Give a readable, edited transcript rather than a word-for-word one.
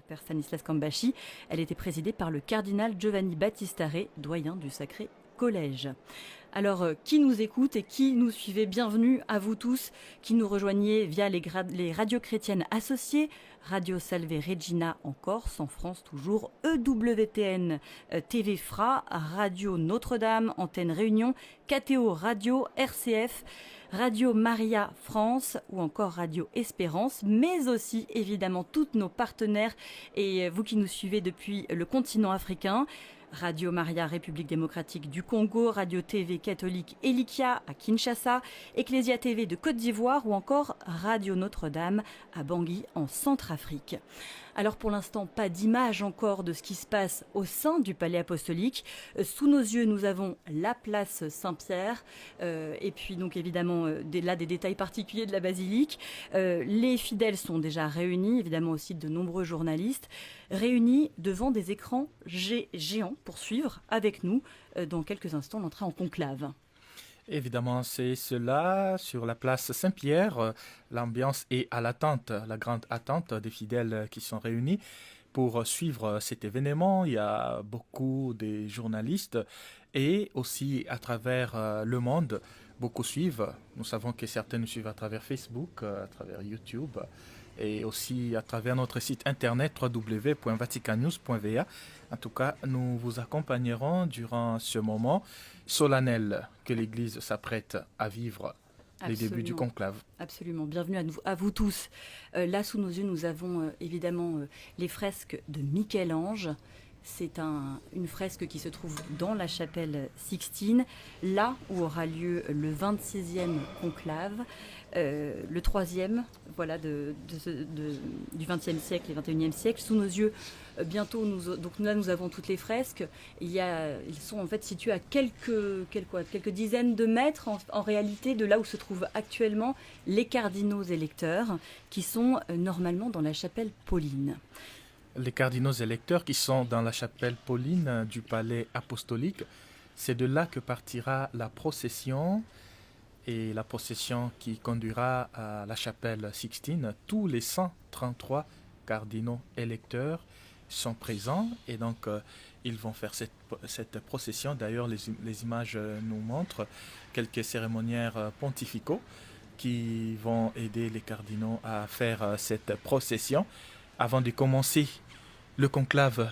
Père Stanislas Cambashi, elle était présidée par le cardinal Giovanni Battista Re, doyen du Sacré Collège. Alors, qui nous écoute et qui nous suivait, bienvenue à vous tous qui nous rejoignez via les radios chrétiennes associées, Radio Salve Regina en Corse, en France toujours, EWTN TV FRA, Radio Notre-Dame, Antenne Réunion, KTO Radio, RCF, Radio Maria France ou encore Radio Espérance, mais aussi évidemment tous nos partenaires et vous qui nous suivez depuis le continent africain. Radio Maria République démocratique du Congo, Radio TV catholique Elikia à Kinshasa, Ecclesia TV de Côte d'Ivoire ou encore Radio Notre-Dame à Bangui en Centrafrique. Alors pour l'instant, pas d'image encore de ce qui se passe au sein du palais apostolique. Sous nos yeux, nous avons la place Saint-Pierre et puis donc évidemment des détails particuliers de la basilique. Les fidèles sont déjà réunis, évidemment aussi de nombreux journalistes, réunis devant des écrans géants pour suivre avec nous dans quelques instants l'entrée en conclave. Évidemment, c'est cela. Sur la place Saint-Pierre, l'ambiance est à l'attente, la grande attente des fidèles qui sont réunis pour suivre cet événement. Il y a beaucoup de journalistes et aussi à travers le monde, beaucoup suivent. Nous savons que certains nous suivent à travers Facebook, à travers YouTube et aussi à travers notre site internet www.vaticannews.va. En tout cas, nous vous accompagnerons durant ce moment solennel que l'Église s'apprête à vivre, les débuts du conclave. Absolument, bienvenue à vous tous. Là, sous nos yeux, nous avons évidemment les fresques de Michel-Ange. C'est une fresque qui se trouve dans la chapelle Sixtine, là où aura lieu le 26e conclave, le 3e voilà, du XXe siècle et XXIe siècle. Sous nos yeux, bientôt, nous avons toutes les fresques. Ils sont en fait situés à quelques dizaines de mètres en réalité de là où se trouvent actuellement les cardinaux électeurs qui sont normalement dans la chapelle Pauline. Les cardinaux électeurs qui sont dans la chapelle Pauline du palais apostolique, c'est de là que partira la procession et la procession qui conduira à la chapelle Sixtine. Tous les 133 cardinaux électeurs sont présents et donc ils vont faire cette procession. D'ailleurs, les images nous montrent quelques cérémoniaires pontificaux qui vont aider les cardinaux à faire cette procession avant de commencer le conclave